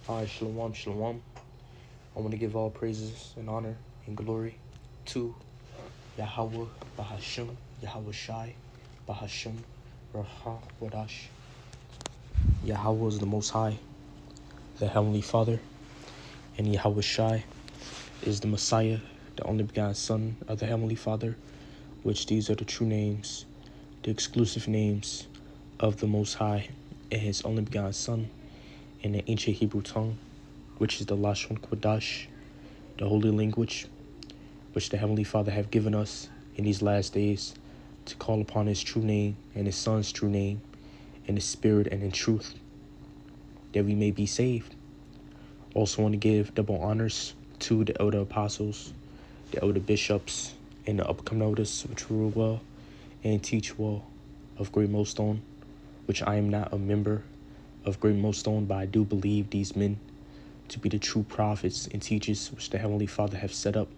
Hi, Shalom, Shalom. I want to give all praises and honor and glory to Yahweh Bahashim, Yahweh Shai, Bahashim, Raha Wadash. Yahweh is the Most High, the Heavenly Father, and Yahweh Shai is the Messiah, the only begotten Son of the Heavenly Father, which these are the true names, the exclusive names of the Most High and His only begotten Son in the ancient Hebrew tongue, which is the Lashon Kodash, the holy language, which the Heavenly Father have given us in these last days to call upon His true name and His Son's true name in the Spirit and in truth, that we may be saved. Also want to give double honors to the elder apostles, the elder bishops, and the upcoming elders which rule well and teach well of Great Millstone, which I am not a member of Great Millstone, but I do believe these men to be the true prophets and teachers which the Heavenly Father have set up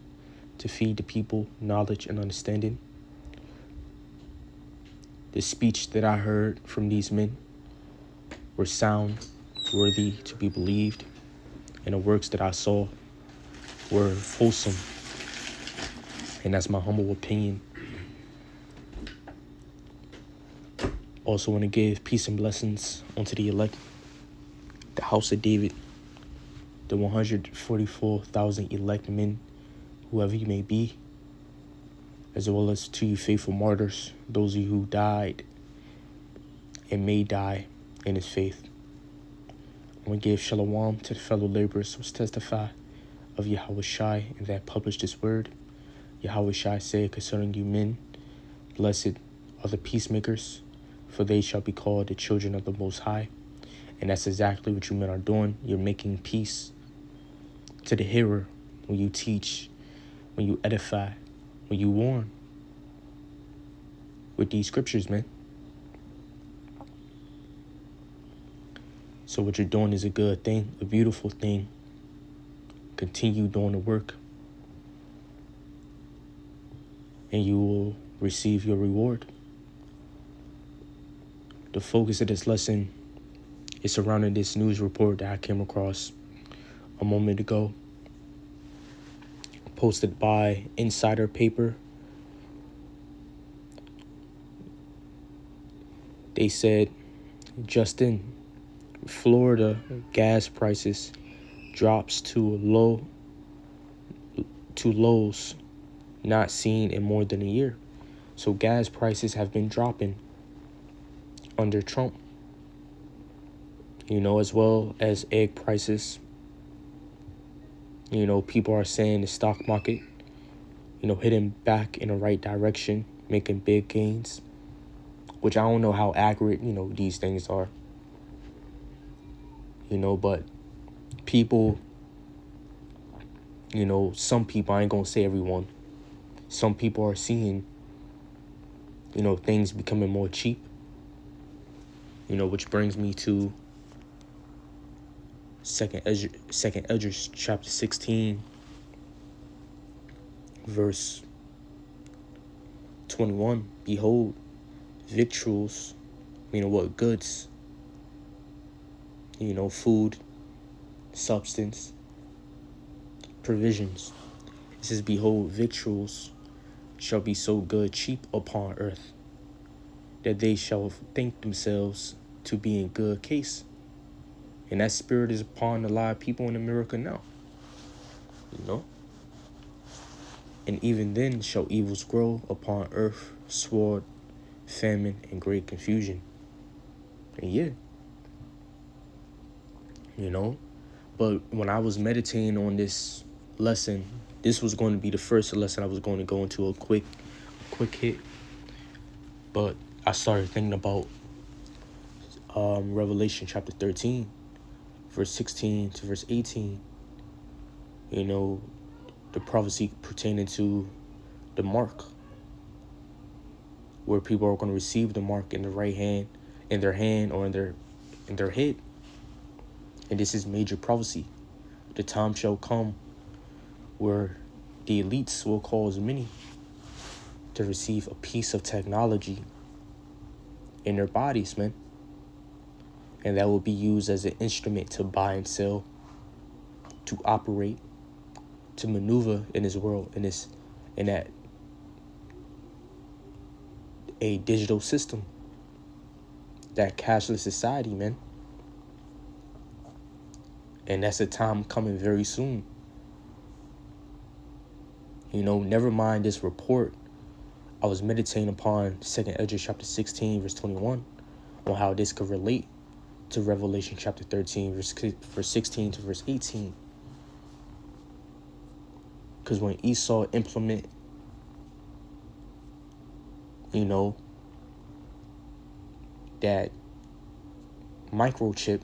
to feed the people knowledge and understanding. The speech that I heard from these men were sound, worthy to be believed, and the works that I saw were wholesome, and that's my humble opinion. Also want to give peace and blessings unto the elect, the house of David, the 144,000 elect men, whoever you may be, as well as to you faithful martyrs, those of you who died and may die in His faith. I want to give shalom to the fellow laborers which testify of Yahweh Shai and that published His word. Yahweh Shai said concerning you men, blessed are the peacemakers, for they shall be called the children of the Most High. And that's exactly what you men are doing. You're making peace to the hearer when you teach, when you edify, when you warn with these scriptures, man. So what you're doing is a good thing, a beautiful thing. Continue doing the work, and you will receive your reward. The focus of this lesson is surrounding this news report that I came across a moment ago, posted by Insider Paper. They said, Justin, Florida gas prices drops to lows not seen in more than a year. So gas prices have been dropping under Trump, as well as egg prices. People are saying the stock market, hitting back in the right direction, making big gains, which I don't know how accurate, these things are. But people, some people, I ain't gonna say everyone, some people are seeing, things becoming more cheap, which brings me to Second Esdras chapter 16, verse 21. Behold, victuals, goods, food, substance, provisions. It says, behold, victuals shall be so good cheap upon earth, that they shall think themselves to be in good case. And that spirit is upon a lot of people in America now. And even then shall evils grow upon earth, sword, famine, and great confusion. And yeah. But when I was meditating on this lesson, this was going to be the first lesson I was going to go into a quick hit. But I started thinking about Revelation chapter 13, verse 16 to verse 18. The prophecy pertaining to the mark, where people are going to receive the mark in the right hand, in their hand, or in their head. And this is major prophecy. The time shall come where the elites will cause many to receive a piece of technology in their bodies, man. And that will be used as an instrument to buy and sell to operate, to maneuver in this world, in that a digital system, that cashless society, man. And that's a time coming very soon. Never mind this report. I was meditating upon 2nd Esdras chapter 16, verse 21, on how this could relate to Revelation chapter 13, verse 16 to verse 18. Because when Esau implement, that microchip,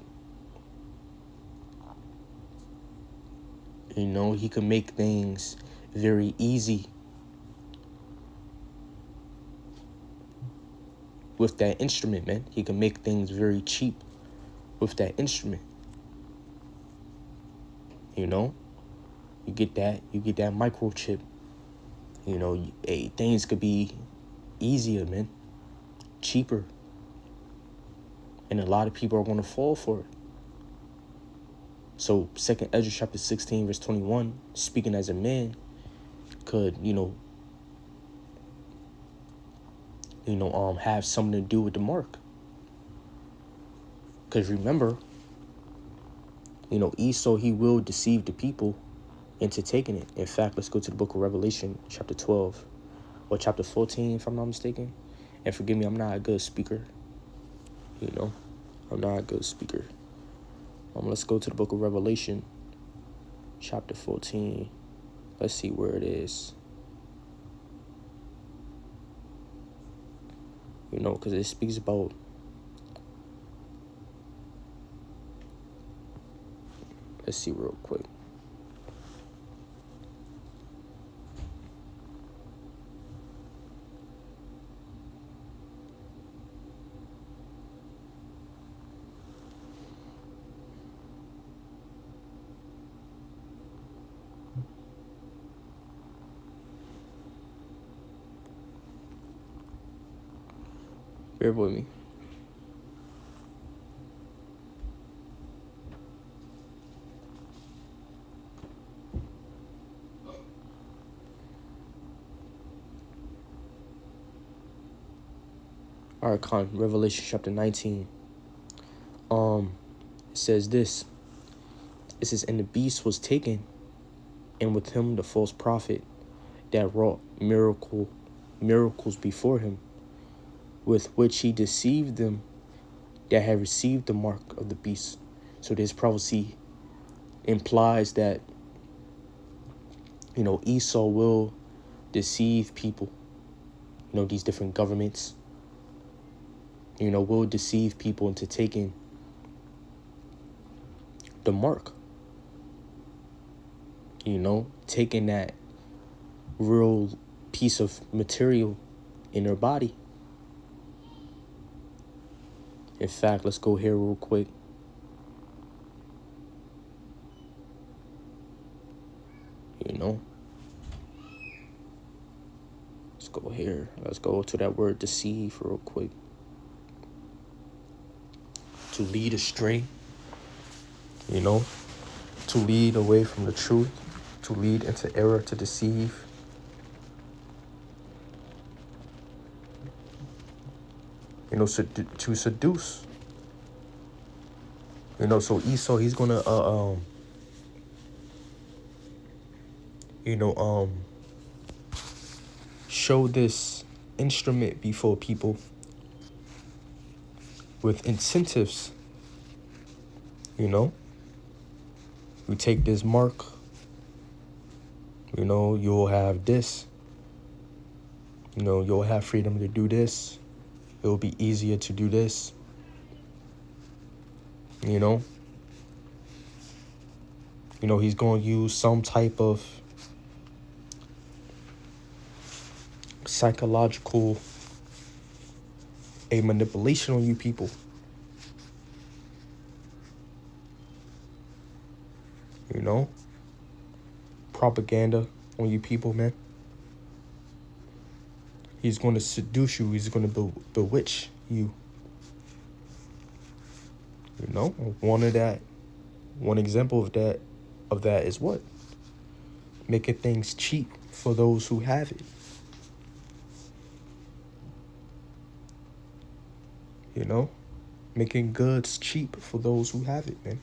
he could make things very easy with that instrument, man. He can make things very cheap with that instrument. You get that microchip. Things could be easier, man, cheaper, and a lot of people are going to fall for it. So 2nd Esdras chapter 16, verse 21, speaking as a man, could, have something to do with the mark. Because remember, Esau, he will deceive the people into taking it. In fact, let's go to the book of Revelation, chapter 12, or chapter 14, if I'm not mistaken. And forgive me, I'm not a good speaker. I'm not a good speaker. Let's go to the book of Revelation, chapter 14. Let's see where it is. Because it speaks about, let's see real quick. Bear with me. All right, Revelation chapter 19. It says this. It says, and the beast was taken, and with him the false prophet that wrought miracles before him, with which he deceived them that had received the mark of the beast. So this prophecy implies that, Esau will deceive people, these different governments, will deceive people into taking the mark, taking that real piece of material in their body. In fact, let's go here real quick. Let's go here. Let's go to that word deceive real quick. To lead astray, to lead away from the truth, to lead into error, to deceive. To seduce. So Esau, he's gonna show this instrument before people with incentives. You take this mark, you'll have this, you'll have freedom to do this. It'll be easier to do this. He's going to use some type of psychological manipulation on you people. Propaganda on you people, man. He's going to seduce you. He's going to bewitch you. One example of that of that is what? Making things cheap for those who have it. You know? Making goods cheap for those who have it, man.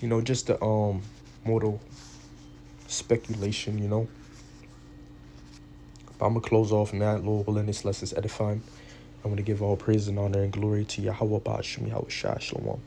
You know, just the mortal speculation, you know. But I'm gonna close off now. Lord willing, this lesson's edifying. I'm gonna give all praise and honor and glory to Yahweh Ba'ashim Yahweh Shai Shalom.